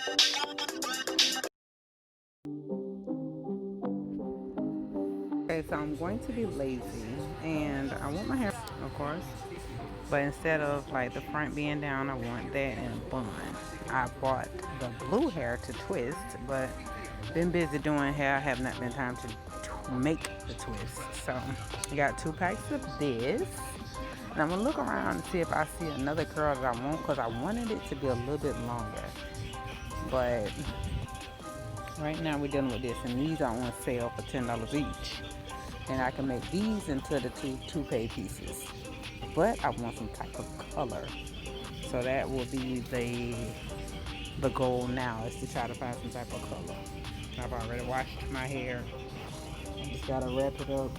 Okay, so I'm going to be lazy and I want my hair, of course, but instead of like the front being down, I want that in a bun. I bought the blue hair to twist, but been busy doing hair. I have not been time to make the twist. So I got 2 packs of this. And I'm gonna look around and see if I see another curl that I want, because I wanted it to be a little bit longer. But right now we're dealing with this, and these are on sale for $10 each. And I can make these into the two-pay pieces. But I want some type of color. So that will be the goal now, is to try to find some type of color. I've already washed my hair. I just gotta wrap it up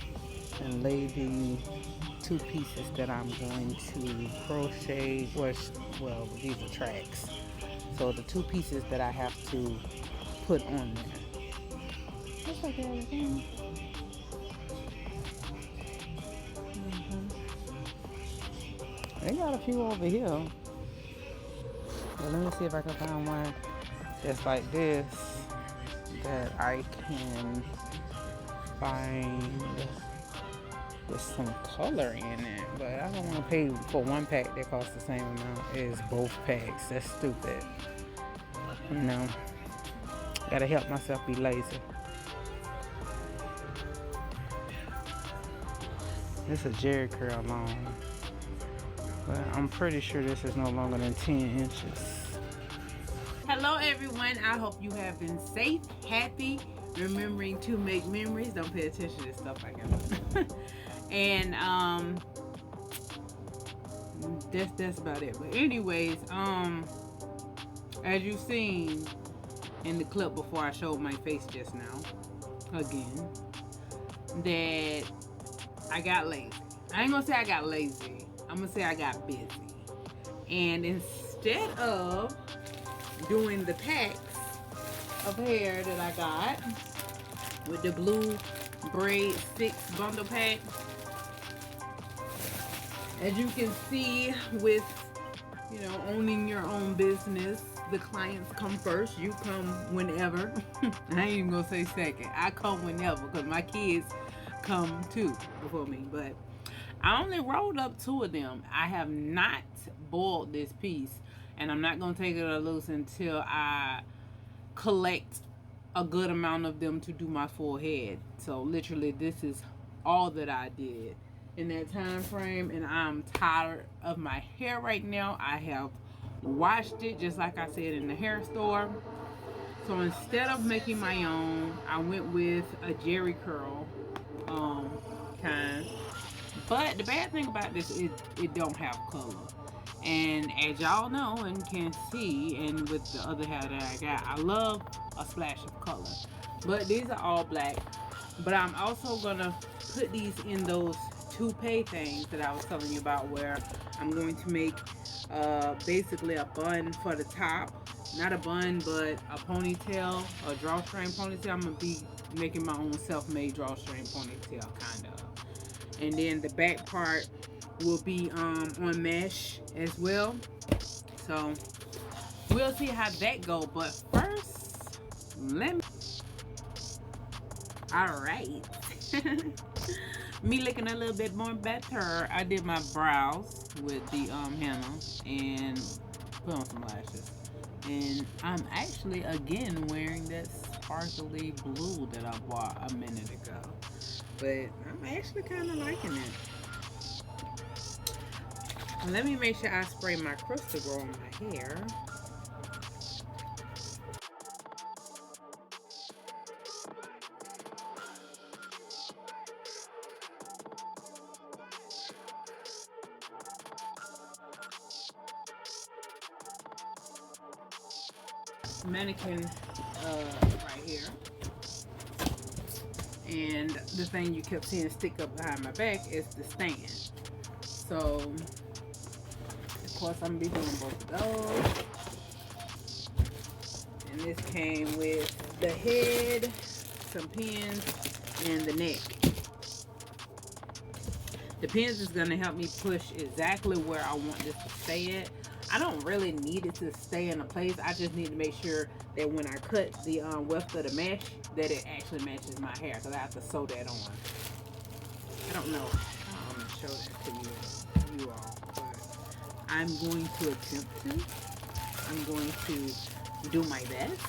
and lay the 2 pieces that I'm going to crochet. Well, these are tracks. So the 2 pieces that I have to put on there. That's okay. They got a few over here. But let me see if I can find one that's like this that I can find with some color in it. But I don't want to pay for 1 pack that costs the same amount as both packs. That's stupid. You know, gotta help myself be lazy. This is a Jerry curl long, but I'm pretty sure this is no longer than 10 inches. Hello everyone, I hope you have been safe, happy, remembering to make memories. Don't pay attention to stuff like that. And that's about it. But anyways, as you've seen in the clip before, I showed my face just now again, that I got lazy. I ain't gonna say I got lazy, I'm gonna say I got busy. And instead of doing the packs of hair that I got with the blue braid 6 bundle pack, as you can see, with owning your own business, the clients come first, you come whenever. I ain't even gonna say second, I come whenever, because my kids come too before me. But I only rolled up 2 of them. I have not boiled this piece, and I'm not gonna take it loose until I collect a good amount of them to do my full head. So literally this is all that I did in that time frame, and I'm tired of my hair right now. I have washed it just like I said in the hair store. So instead of making my own, I went with a Jerry curl kind. But the bad thing about this is it don't have color. And as y'all know and can see, and with the other hair that I got, I love a splash of color. But these are all black. But I'm also gonna put these in those 2-pay things that I was telling you about, where I'm going to make basically a bun for the top. Not a bun, but a ponytail, a drawstring ponytail. I'm gonna be making my own self-made drawstring ponytail, kind of. And then the back part will be on mesh as well. So we'll see how that go. But first, let me. All right. Me looking a little bit more better. I did my brows with the henna and put on some lashes. And I'm actually again wearing that sparkly blue that I bought a minute ago. But I'm actually kind of liking it. Let me make sure I spray my crystal grow on my hair. Mannequin right here. And the thing you kept seeing stick up behind my back is the stand. So, of course, I'm gonna be doing both of those. And this came with the head, some pins, and the neck. The pins is gonna help me push exactly where I want this to stay at. I don't really need it to stay in a place. I just need to make sure that when I cut the weft of the mesh, that it actually matches my hair, because I have to sew that on. I don't know how I'm going to show that to you all, but I'm going to attempt to. I'm going to do my best.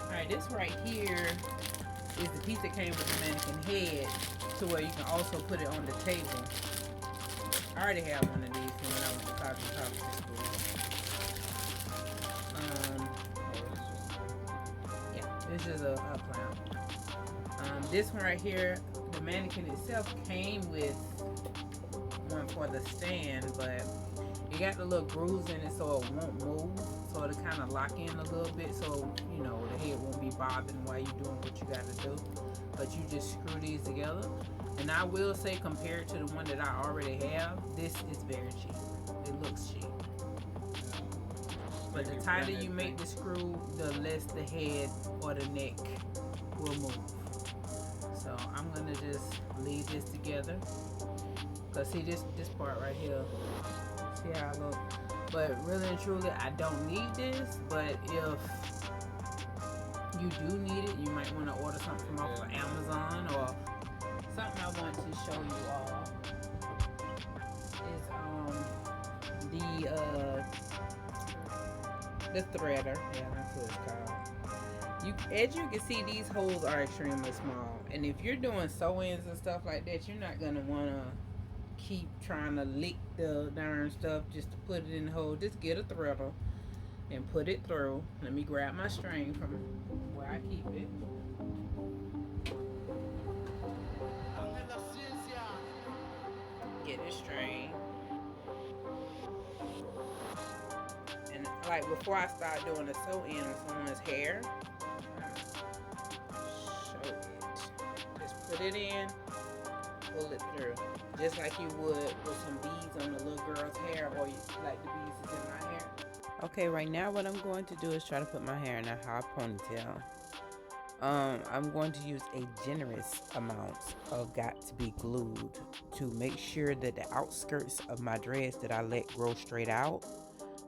Alright, this right here is the piece that came with the mannequin head, to where you can also put it on the table. I already have one of these from when I went to cosmetology school. Yeah, this is a clown. This one right here, the mannequin itself came with one for the stand, but it got the little grooves in it so it won't move, so it'll kind of lock in a little bit, so you know the head won't be bothering while you're doing what you got to do. But you just screw these together, and I will say, compared to the one that I already have, this is very cheap. It looks cheap, but the tighter you make the screw, the less the head or the neck will move. So I'm gonna just leave this together, cause see this part right here. See how I look? But really and truly, I don't need this. But if you do need it, you might want to order something from off of Amazon, or something I want to show you all is the threader. Yeah, that's what it's called. As you can see, these holes are extremely small, and if you're doing sew-ins and stuff like that, you're not gonna wanna keep trying to lick the darn stuff just to put it in the hole. Just get a threader and put it through. Let me grab my string from where I keep it. Get a string. And like before I start doing the sew-in on someone's hair, show it. Just put it in, pull it through. Just like you would with some beads on the little girl's hair, or like the beads is in my hair. Okay, right now what I'm going to do is try to put my hair in a high ponytail. I'm going to use a generous amount of got to be glued to make sure that the outskirts of my dreads that I let grow straight out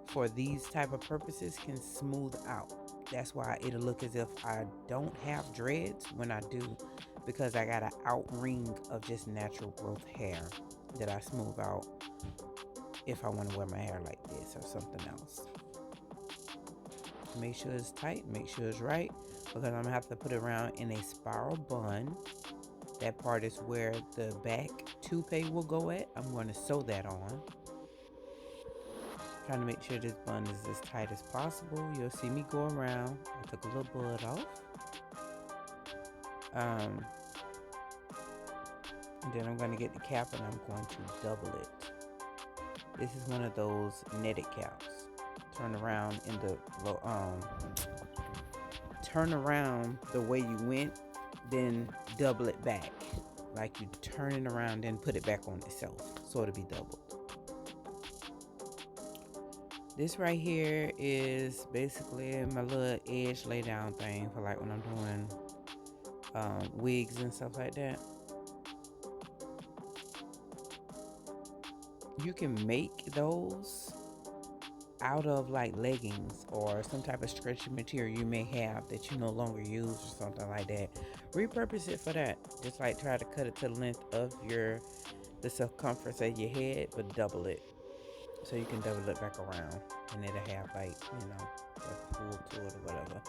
for these type of purposes can smooth out. That's why it'll look as if I don't have dreads when I do, because I got an out ring of just natural growth hair that I smooth out if I want to wear my hair like this or something else. Make sure it's tight, make sure it's right, because I'm gonna have to put it around in a spiral bun. That part is where the back toupee will go at. I'm going to sew that on. Trying to make sure this bun is as tight as possible. You'll see me go around. I took a little bud off. And then I'm going to get the cap and I'm going to double it. This is one of those netted caps. Turn around in the turn around the way you went, then double it back. like you turn it around and put it back on itself, so it'll be doubled. This right here is basically my little edge lay down thing for like when I'm doing wigs and stuff like that. You can make those out of like leggings or some type of stretchy material you may have that you no longer use or something like that. Repurpose it for that. Just like try to cut it to the length of the circumference of your head, but double it. So you can double it back around and it'll have like, a pull to it or whatever.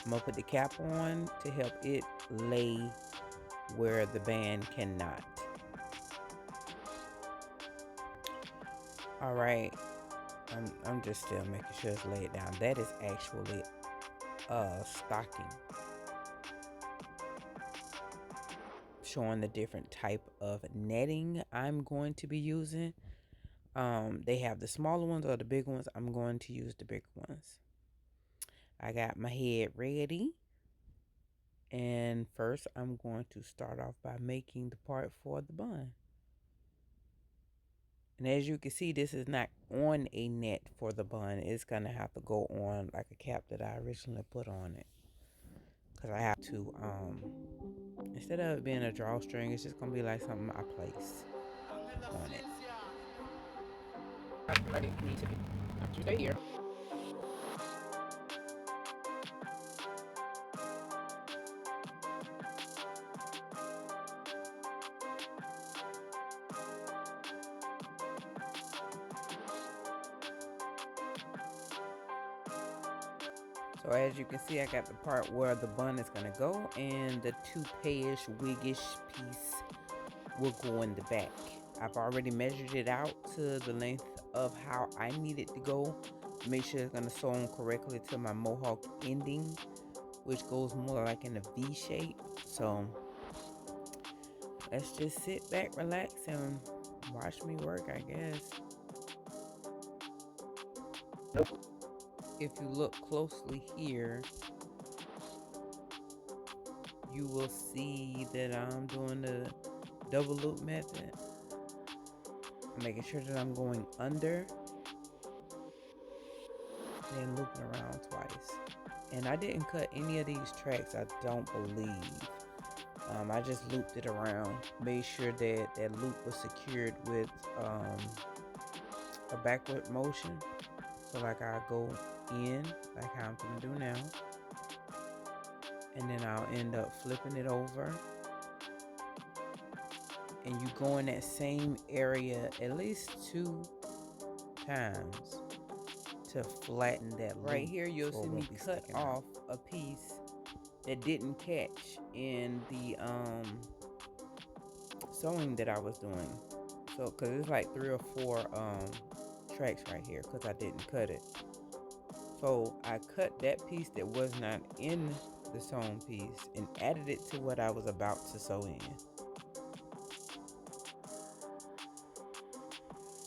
I'm gonna put the cap on to help it lay where the band cannot. All right, I'm just still making sure it's laid down. That is actually a stocking, showing the different type of netting I'm going to be using. They have the smaller ones or the big ones. I'm going to use the bigger ones. I got my head ready. And first I'm going to start off by making the part for the bun. And as you can see, this is not on a net for the bun. It's going to have to go on like a cap that I originally put on it. Because I have to, instead of it being a drawstring, it's just going to be like something I place on it. Like it needs to be. You stay here. So as you can see, I got the part where the bun is going to go, and the toupee-ish, wig-ish piece will go in the back. I've already measured it out to the length of how I need it to go. Make sure it's going to sew on correctly to my mohawk ending, which goes more like in a V shape. So let's just sit back, relax, and watch me work, I guess. If you look closely here, you will see that I'm doing the double loop method. I'm making sure that I'm going under, then looping around twice. And I didn't cut any of these tracks, I don't believe. I just looped it around, made sure that that loop was secured with a backward motion. So like I go in, like how I'm gonna do now, and then I'll end up flipping it over. And you go in that same area at least 2 times to flatten that loop. Right here you'll see me cut off a piece that didn't catch in the sewing that I was doing. So because it's like 3 or 4 tracks right here because I didn't cut it. So I cut that piece that was not in the sewn piece and added it to what I was about to sew in.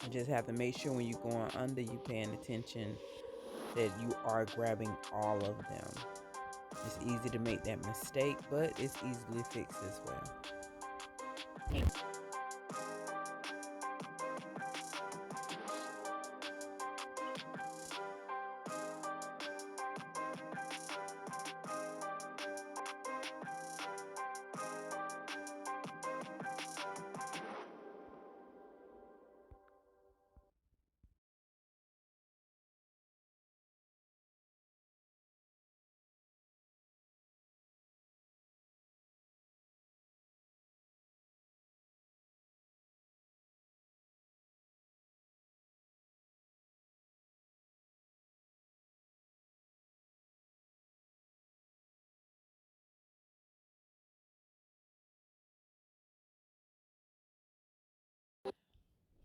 You just have to make sure when you're going under, you're paying attention that you are grabbing all of them. It's easy to make that mistake, but it's easily fixed as well.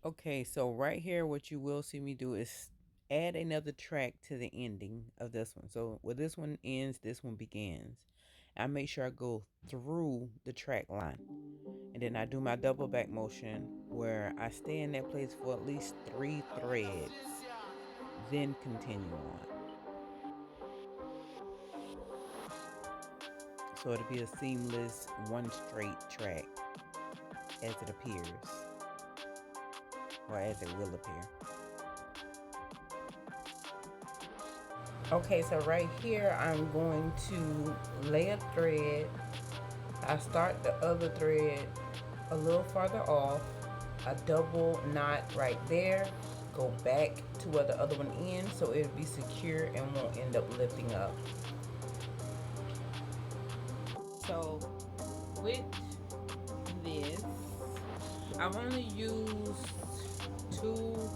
Okay, so right here, what you will see me do is add another track to the ending of this one. So where this one ends, this one begins. I make sure I go through the track line. And then I do my double back motion where I stay in that place for at least 3 threads, then continue on. So it'll be a seamless, one straight track. as it appears, or as it will appear. Okay, so right here I'm going to lay a thread. I start the other thread a little farther off, a double knot right there, go back to where the other one ends so it'll be secure and won't end up lifting up. So with this, I've only used 2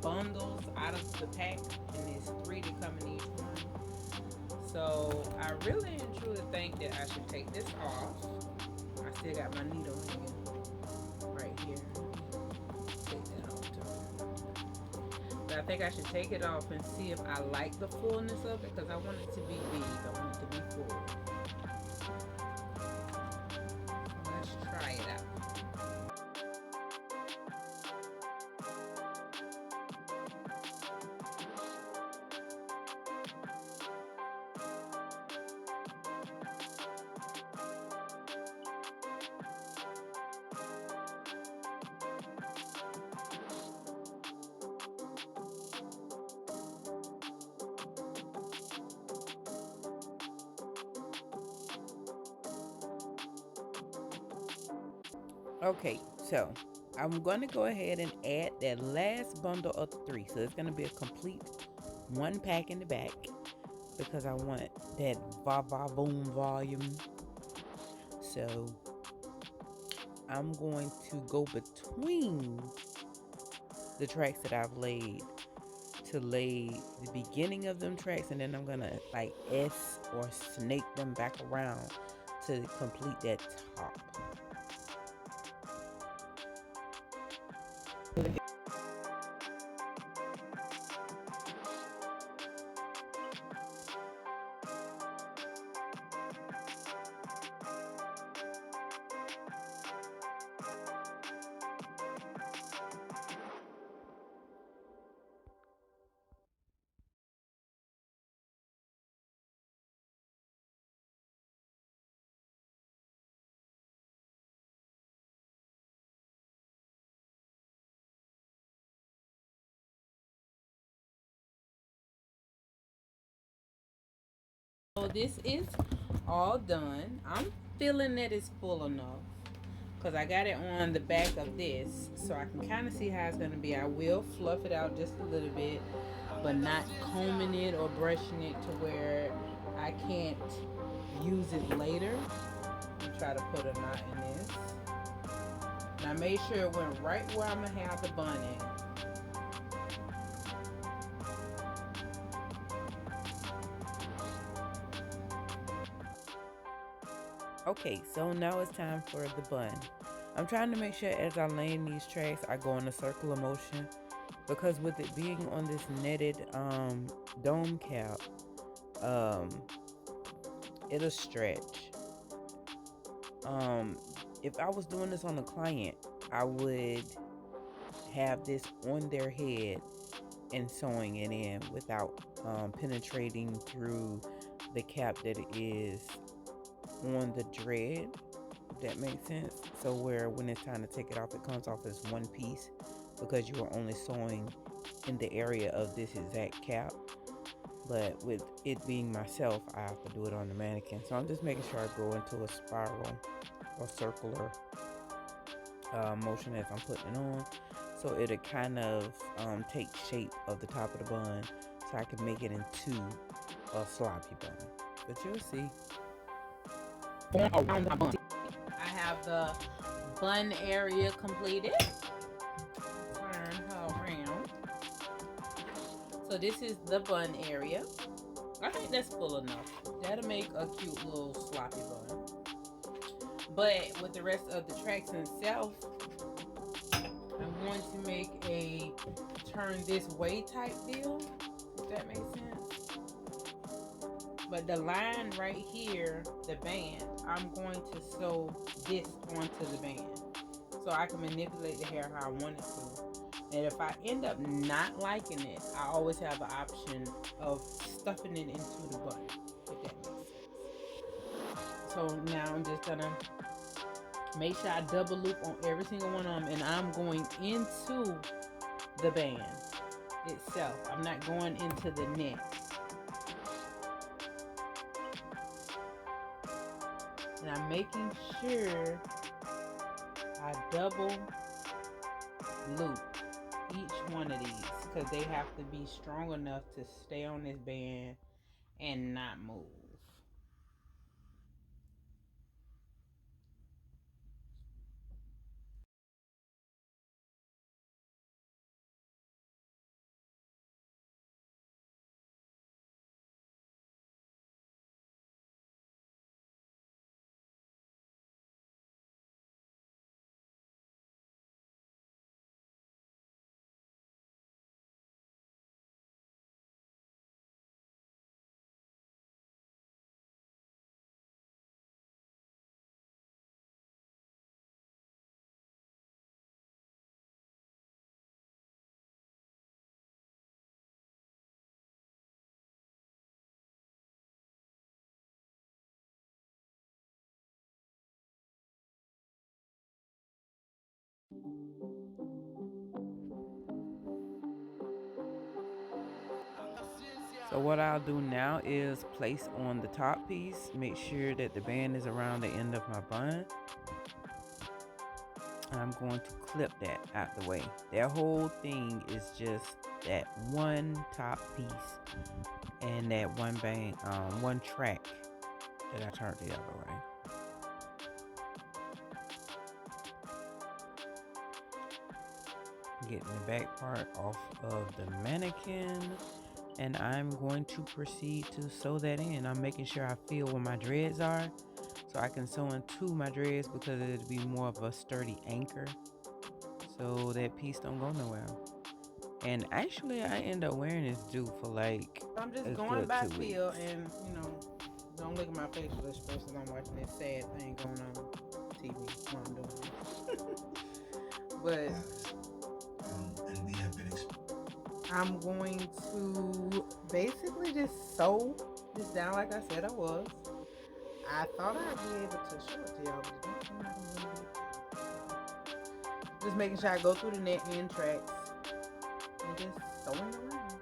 bundles out of the pack, and there's 3 to come in each one. So I really and truly think that I should take this off. I still got my needle in right here. Take that off too. But I think I should take it off and see if I like the fullness of it, because I want it to be big. I want it to be full. So let's try it out. Okay, so I'm going to go ahead and add that last bundle of the 3. So it's going to be a complete 1 pack in the back, because I want that va-va-boom volume. So I'm going to go between the tracks that I've laid to lay the beginning of them tracks, and then I'm going to like S or snake them back around to complete that top. So this is all done. I'm feeling that it's full enough, because I got it on the back of this, so I can kind of see how it's going to be. I will fluff it out just a little bit, but not combing it or brushing it to where I can't use it later. I'm try to put a knot in this. And I made sure it went right where I'm going to have the bun in. Okay, so now it's time for the bun. I'm trying to make sure as I lay these tracks, I go in a circular motion, because with it being on this netted dome cap, it'll stretch. If I was doing this on a client, I would have this on their head and sewing it in without penetrating through the cap that is on the dread, if that makes sense. So where when it's time to take it off, it comes off as one piece, because you are only sewing in the area of this exact cap. But with it being myself, I have to do it on the mannequin. So I'm just making sure I go into a spiral or circular motion as I'm putting it on, so it'll kind of take shape of the top of the bun, so I can make it into a sloppy bun. But you'll see. I have the bun area completed. Turn her around. So this is the bun area. I think that's full enough. That'll make a cute little sloppy bun. But with the rest of the tracks itself, I'm going to make a turn this way type deal, if that makes sense. But the line right here, the band, I'm going to sew this onto the band, so I can manipulate the hair how I want it to. And if I end up not liking it, I always have the option of stuffing it into the bun, if that makes sense. So now I'm just gonna Make sure I double loop on every single one of them, and I'm going into the band itself. I'm not going into the net. And I'm making sure I double loop each one of these because they have to be strong enough to stay on this band and not move. So what I'll do now is place on the top piece, make sure that the band is around the end of my bun. And I'm going to clip that out the way. That whole thing is just that one top piece and that one bang, one track that I turned the other way. Getting the back part off of the mannequin, and I'm going to proceed to sew that in. I'm making sure I feel where my dreads are so I can sew into my dreads because it'll be more of a sturdy anchor so that piece don't go nowhere. And actually I end up wearing this dude for like I'm just going by feel, and don't look at my facial expressions. I'm watching this sad thing going on TV while I'm doing this. But and we have been I'm going to basically just sew this down like I said I was. I thought I'd be able to show it to y'all, but it don't seem like I'm gonna be able to. Just making sure I go through the net end tracks and just sewing around.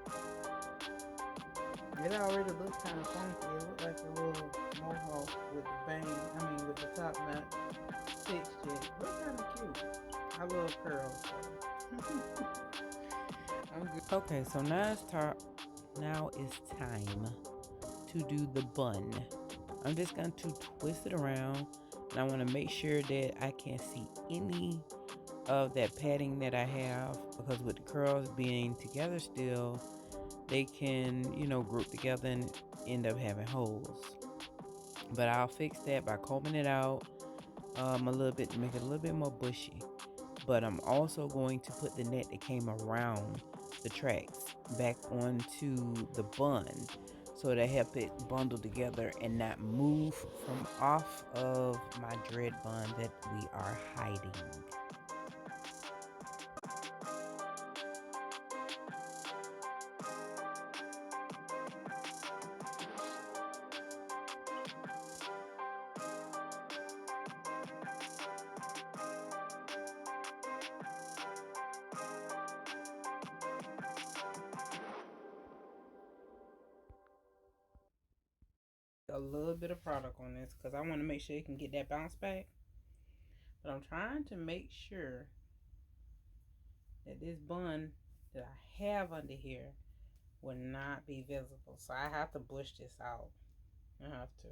It already looks kind of funky. It looks like a little mohawk with the bang. I mean, with the top knot fixed yet. Looks kind of cute. I love curls. I'm good. Okay, so now it's time to do the bun. I'm just going to twist it around, and I want to make sure that I can't see any of that padding that I have, because with the curls being together still, they can, group together and end up having holes. But I'll fix that by combing it out a little bit to make it a little bit more bushy. But I'm also going to put the net that came around the tracks back onto the bun so to help it bundle together and not move from off of my dread bun that we are hiding. A little bit of product on this because I want to make sure it can get that bounce back. But I'm trying to make sure that this bun that I have under here will not be visible. So I have to bush this out. I have to.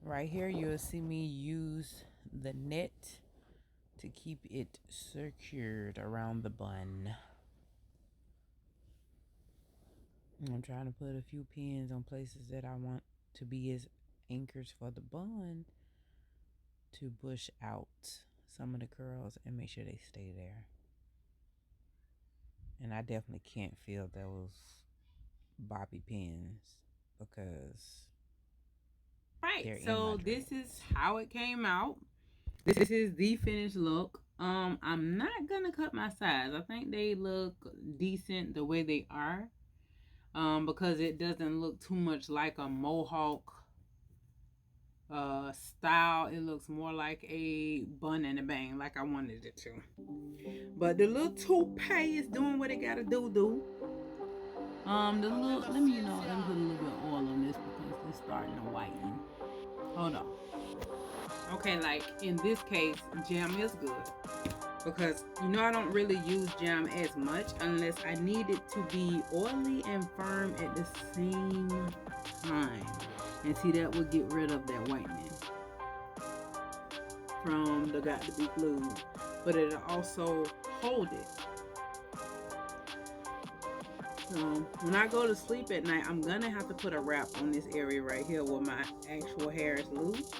Right here, you'll see me use the net to keep it secured around the bun. I'm trying to put a few pins on places that I want to be as anchors for the bun to bush out some of the curls and make sure they stay there. And I definitely can't feel those bobby pins because Right, so this is how it came out. This is the finished look. I'm not gonna cut my sides. I think they look decent the way they are. Because it doesn't look too much like a mohawk style. It looks more like a bun and a bang, like I wanted it to. But the little toupee is doing what it gotta do. The little, let me put a little bit of oil on this because it's starting to whiten. Hold on. Okay, like in this case, jam is good because I don't really use jam as much unless I need it to be oily and firm at the same time. And see, that would get rid of that whitening from the got to be glued, but it'll also hold it. So when I go to sleep at night, I'm gonna have to put a wrap on this area right here where my actual hair is loose.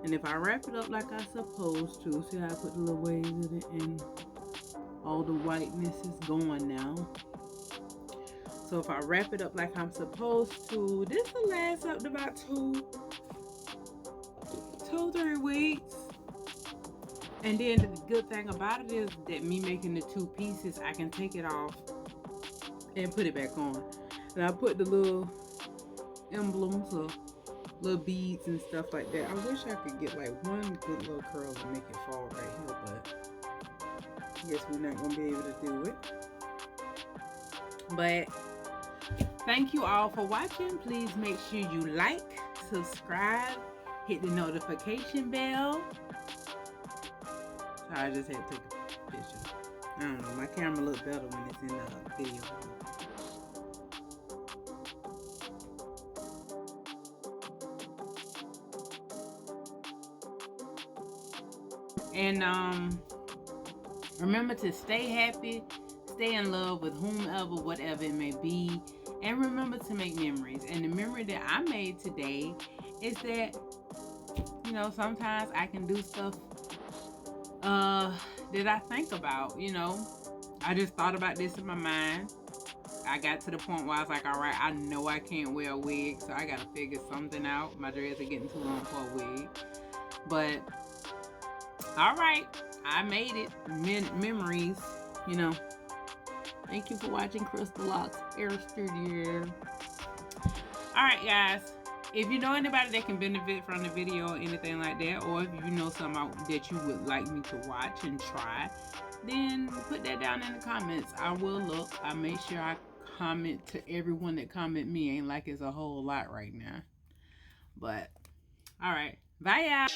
And if I wrap it up like I'm supposed to, see how I put the little waves in it and all the whiteness is going now. So if I wrap it up like I'm supposed to, this will last up to about 2-3 weeks. And then the good thing about it is that me making the 2 pieces, I can take it off and put it back on. And I put the little emblems or little beads and stuff like that. I wish I could get like one good little curl to make it fall right here, but I guess we're not gonna be able to do it. But thank you all for watching. Please make sure you like, subscribe, hit the notification bell. Sorry, I just had to take a picture. I don't know, my camera looks better when it's in the video. And remember to stay happy, stay in love with whomever, whatever it may be, and remember to make memories. And the memory that I made today is that sometimes I can do stuff that I think about. I just thought about this in my mind. I got to the point where I was like, all right, I know I can't wear a wig, so I gotta figure something out. My dreads are getting too long for a wig, but all right, I made it. Memories, Thank you for watching Locs Hair Studio. All right, guys. If you know anybody that can benefit from the video or anything like that, or if you know something that you would like me to watch and try, then put that down in the comments. I will look. I make sure I comment to everyone that comment me. Ain't like it's a whole lot right now. But, all right. Bye, y'all.